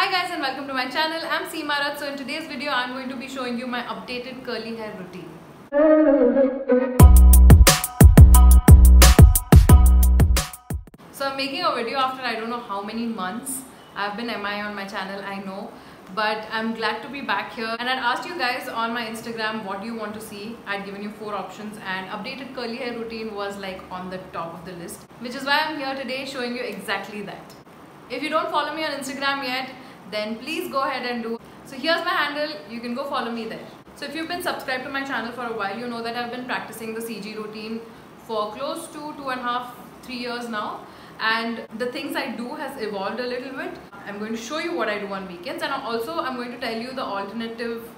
Hi guys and welcome to my channel. I'm Seema Rath. So in today's video I'm going to be showing you my updated curly hair routine. So I'm making a video after I don't know how many months. I've been MIA on my channel, I know, but I'm glad to be back here. And I'd asked you guys on my Instagram what do you want to see. I'd given you 4 options and updated curly hair routine was like on the top of the list, which is why I'm here today showing you exactly that. If you don't follow me on Instagram yet, then please go ahead and do. So here's my handle, you can go follow me there. So if you've been subscribed to my channel for a while, you know that I've been practicing the CG routine for close to 2.5-3 years now. And the things I do has evolved a little bit. I'm going to show you what I do on weekends, and also I'm going to tell you the alternative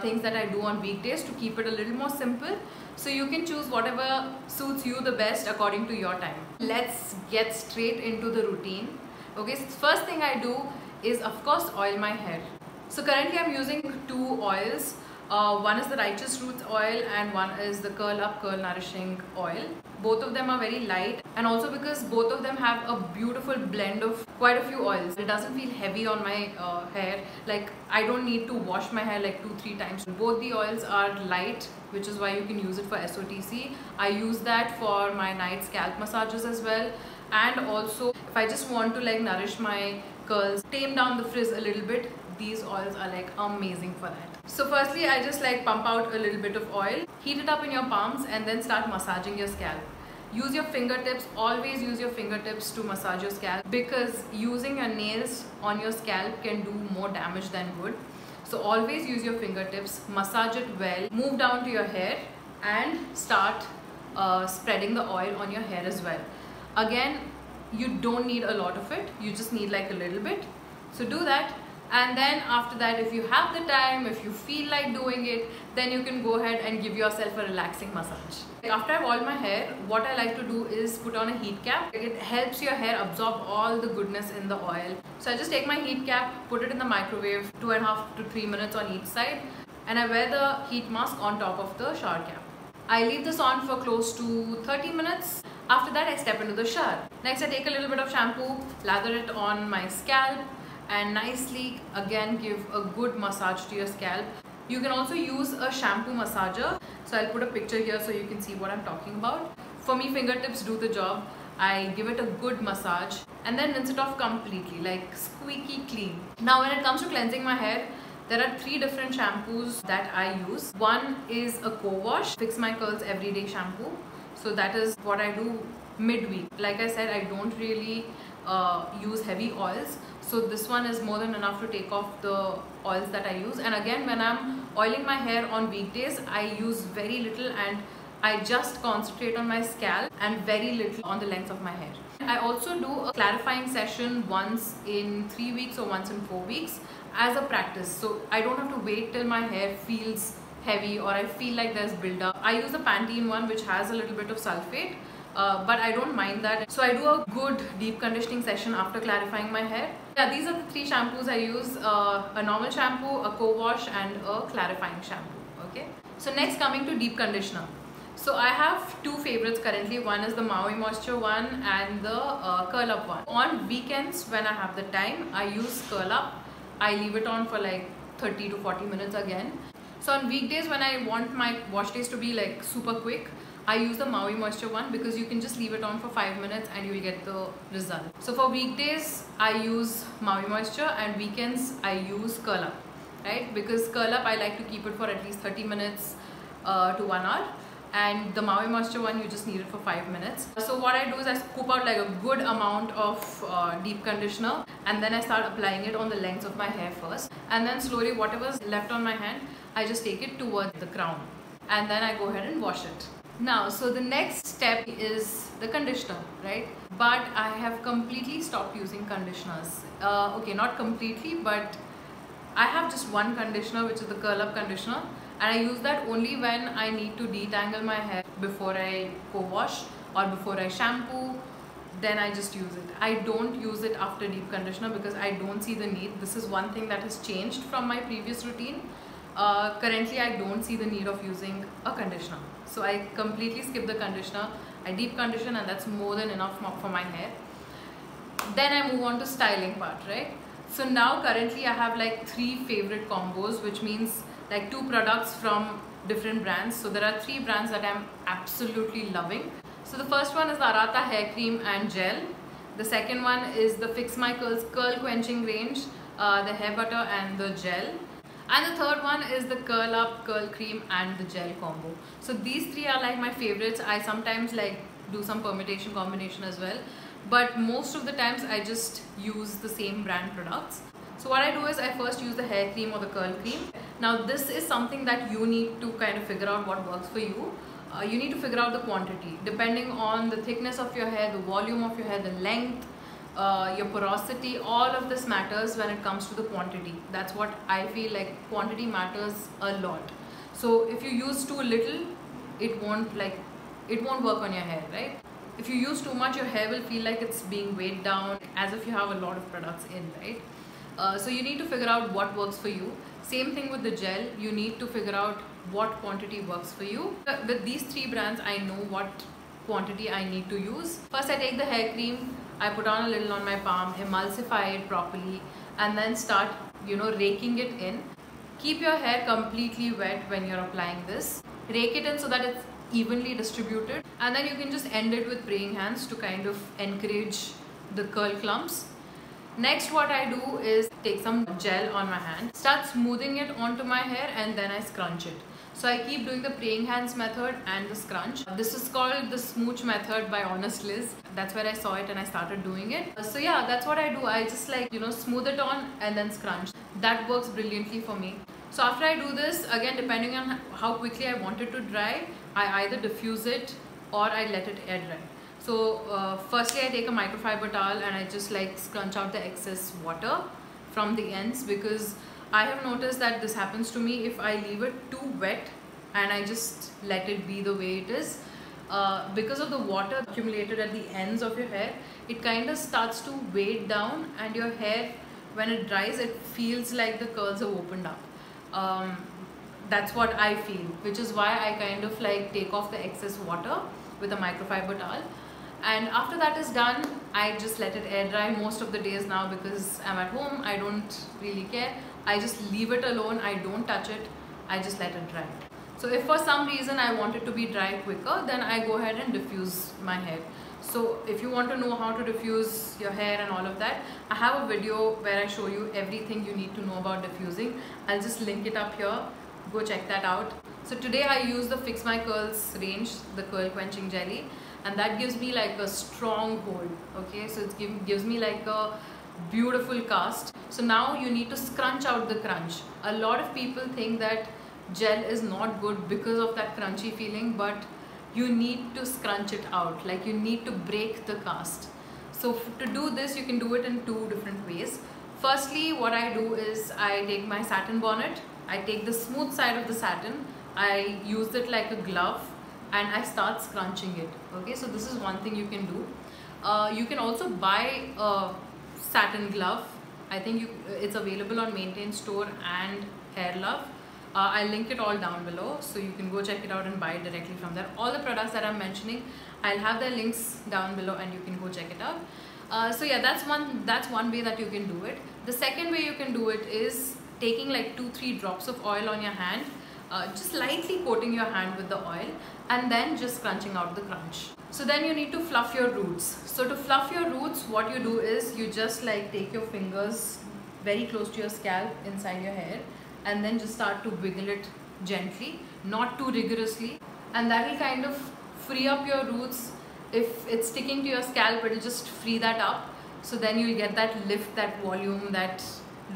things that I do on weekdays to keep it a little more simple, so you can choose whatever suits you the best according to your time. Let's get straight into the routine. Okay, so first thing I do is of course oil my hair. So currently I'm using 2 oils. One is the Righteous Roots oil and one is the Curl Up Curl Nourishing oil. Both of them are very light, and also because both of them have a beautiful blend of quite a few oils. It doesn't feel heavy on my hair. Like I don't need to wash my hair like 2-3 times. Both the oils are light, which is why you can use it for SOTC. I use that for my night scalp massages as well. And also if I just want to like nourish my curls, tame down the frizz a little bit, these oils are like amazing for that. So firstly I just like pump out a little bit of oil, heat it up in your palms and then start massaging your scalp. Use your fingertips, always use your fingertips to massage your scalp, because using your nails on your scalp can do more damage than good. So always use your fingertips, massage it well, move down to your hair and start spreading the oil on your hair as well. Again, you don't need a lot of it, you just need like a little bit. So do that, and then after that, if you have the time, if you feel like doing it, then you can go ahead and give yourself a relaxing massage. After I've oiled my hair, what I like to do is put on a heat cap. It helps your hair absorb all the goodness in the oil. So I just take my heat cap, put it in the microwave 2.5 to 3 minutes on each side, and I wear the heat mask on top of the shower cap. I leave this on for close to 30 minutes. After that I step into the shower. Next I take a little bit of shampoo, lather it on my scalp and nicely again give a good massage to your scalp. You can also use a shampoo massager. So I'll put a picture here so you can see what I'm talking about. For me, fingertips do the job. I give it a good massage and then rinse it off completely, like squeaky clean. Now when it comes to cleansing my hair, there are 3 different shampoos that I use. One is a co-wash, fix my curls everyday shampoo. So that is what I do midweek. Like I said, I don't really use heavy oils. So this one is more than enough to take off the oils that I use. And again, when I'm oiling my hair on weekdays, I use very little and I just concentrate on my scalp and very little on the length of my hair. I also do a clarifying session once in 3 weeks or once in 4 weeks as a practice. So I don't have to wait till my hair feels heavy or I feel like there's build-up. I use the Pantene one, which has a little bit of sulfate, but I don't mind that. So I do a good deep conditioning session after clarifying my hair. Yeah, these are the 3 shampoos I use, a normal shampoo, a co-wash and a clarifying shampoo. Okay. So next, coming to deep conditioner. So I have 2 favorites currently. One is the Maui Moisture one and the Curl Up one. On weekends when I have the time, I use Curl Up. I leave it on for like 30 to 40 minutes again. So on weekdays when I want my wash days to be like super quick, I use the Maui Moisture one because you can just leave it on for 5 minutes and you will get the result. So for weekdays I use Maui Moisture and weekends I use Curl Up, right? Because Curl Up I like to keep it for at least 30 minutes to 1 hour. And the Maui Moisture one, you just need it for 5 minutes. So what I do is I scoop out like a good amount of deep conditioner and then I start applying it on the lengths of my hair first, and then slowly whatever's left on my hand, I just take it towards the crown and then I go ahead and wash it. Now, so the next step is the conditioner, right? But I have completely stopped using conditioners. Okay, not completely, but I have just one conditioner, which is the Curl Up conditioner. And I use that only when I need to detangle my hair before I co-wash or before I shampoo. Then I just use it. I don't use it after deep conditioner because I don't see the need. This is one thing that has changed from my previous routine. Currently I don't see the need of using a conditioner. So I completely skip the conditioner. I deep condition and that's more than enough for my hair. Then I move on to styling part, right? So now currently I have like 3 favorite combos, which means like 2 products from different brands. So there are 3 brands that I'm absolutely loving. So the first one is the Arata hair cream and gel. The second one is the Fix My Curls curl quenching range, the hair butter and the gel. And the third one is the curl up curl cream and the gel combo. So these 3 are like my favorites. I sometimes like do some permutation combination as well, but most of the times I just use the same brand products. So what I do is I first use the hair cream or the curl cream. Now this is something that you need to kind of figure out what works for you. You need to figure out the quantity depending on the thickness of your hair, the volume of your hair, the length, your porosity. All of this matters when it comes to the quantity. That's what I feel like, quantity matters a lot. So if you use too little, it won't work on your hair, right? If you use too much, your hair will feel like it's being weighed down as if you have a lot of products in, right? So you need to figure out what works for you. Same thing with the gel, you need to figure out what quantity works for you. With these 3 brands, I know what quantity I need to use. First I take the hair cream, I put on a little on my palm, emulsify it properly, and then start, raking it in. Keep your hair completely wet when you're applying this. Rake it in so that it's evenly distributed, and then you can just end it with praying hands to kind of encourage the curl clumps. Next, what I do is take some gel on my hand, start smoothing it onto my hair, and then I scrunch it. So I keep doing the praying hands method and the scrunch. This is called the smooch method by Honest Liz. That's where I saw it and I started doing it. So yeah, that's what I do. I just like, smooth it on and then scrunch. That works brilliantly for me. So after I do this, again, depending on how quickly I want it to dry, I either diffuse it or I let it air dry. So firstly I take a microfiber towel and I just like scrunch out the excess water from the ends, because I have noticed that this happens to me if I leave it too wet and I just let it be the way it is. Because of the water accumulated at the ends of your hair, it kind of starts to weigh down, and your hair, when it dries, it feels like the curls have opened up. That's what I feel, which is why I kind of like take off the excess water with a microfiber towel. And after that is done, I just let it air dry most of the days now, because I'm at home, I don't really care. I just leave it alone, I don't touch it, I just let it dry. So if for some reason I want it to be dry quicker, then I go ahead and diffuse my hair. So if you want to know how to diffuse your hair and all of that, I have a video where I show you everything you need to know about diffusing. I'll just link it up here, go check that out. So today I use the Fix My Curls range, the curl quenching jelly, and that gives me like a strong hold. Okay, so it gives me like a beautiful cast. So now you need to scrunch out the crunch. A lot of people think that gel is not good because of that crunchy feeling, but you need to scrunch it out, like you need to break the cast. So to do this, you can do it in 2 different ways. Firstly, what I do is I take my satin bonnet, I take the smooth side of the satin, I use it like a glove, and I start scrunching it. Okay, so this is one thing you can do. You can also buy a satin glove. I think it's available on Maintain Store and Hair Love. I'll link it all down below, so you can go check it out and buy it directly from there. All the products that I'm mentioning, I'll have their links down below and you can go check it out. So yeah, that's one way that you can do it. The second way you can do it is taking like 2-3 drops of oil on your hand, just lightly coating your hand with the oil, and then just scrunching out the crunch. So then you need to fluff your roots. So to fluff your roots, what you do is you just like take your fingers very close to your scalp inside your hair, and then just start to wiggle it gently, not too rigorously, and that will kind of free up your roots. If it's sticking to your scalp, it will just free that up, so then you'll get that lift, that volume that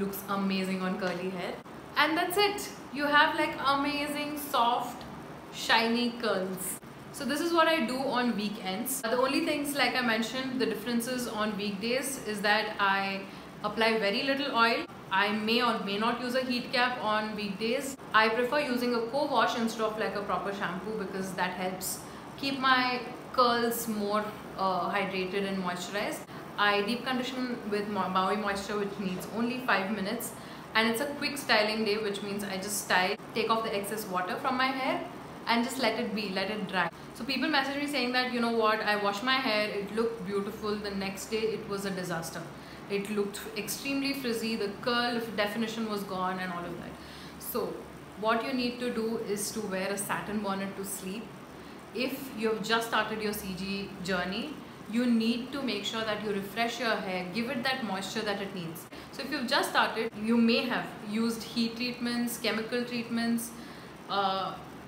looks amazing on curly hair. And that's it, you have like amazing soft shiny curls. So this is what I do on weekends. The only things, like I mentioned, the differences on weekdays is that I apply very little oil. I may or may not use a heat cap on weekdays. I prefer using a co-wash instead of like a proper shampoo, because that helps keep my curls more hydrated and moisturized. I deep condition with Maui Moisture, which needs only 5 minutes, and it's a quick styling day, which means I just style, take off the excess water from my hair and just let it be, let it dry. So people message me saying that, you know what, I washed my hair, it looked beautiful, the next day it was a disaster. It looked extremely frizzy, the curl definition was gone and all of that. So what you need to do is to wear a satin bonnet to sleep. If you have just started your CG journey, you need to make sure that you refresh your hair, give it that moisture that it needs. So if you've just started, you may have used heat treatments, chemical treatments,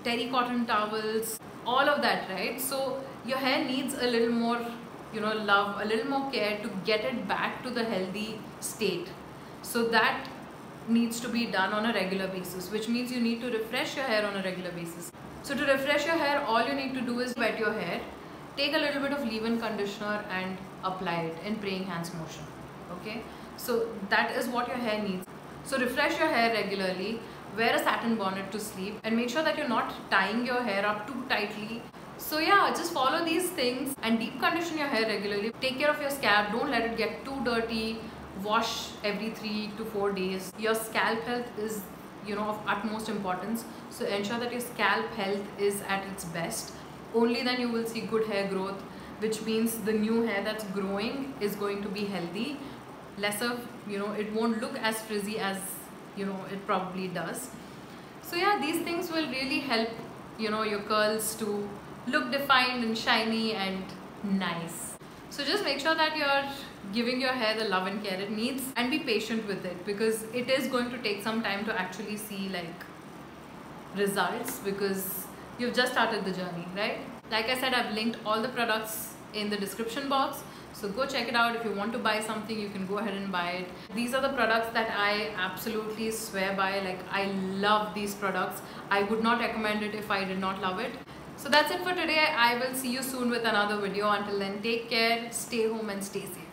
terry cotton towels, all of that, right? So your hair needs a little more, love, a little more care to get it back to the healthy state. So that needs to be done on a regular basis, which means you need to refresh your hair on a regular basis. So to refresh your hair, all you need to do is wet your hair, take a little bit of leave-in conditioner and apply it in praying hands motion. Okay, so that is what your hair needs. So refresh your hair regularly, wear a satin bonnet to sleep, and make sure that you're not tying your hair up too tightly. So yeah, just follow these things and deep condition your hair regularly. Take care of your scalp, don't let it get too dirty. Wash every 3 to 4 days. Your scalp health is of utmost importance, so ensure that your scalp health is at its best. Only then you will see good hair growth, which means the new hair that's growing is going to be healthy. Less of, it won't look as frizzy as it probably does. So yeah, these things will really help your curls to look defined and shiny and nice. So just make sure that you're giving your hair the love and care it needs, and be patient with it, because it is going to take some time to actually see results, because you've just started the journey, right? Like I said, I've linked all the products in the description box, so go check it out. If you want to buy something, you can go ahead and buy it. These are the products that I absolutely swear by. I love these products. I would not recommend it if I did not love it. So that's it for today. I will see you soon with another video. Until then, take care, stay home and stay safe.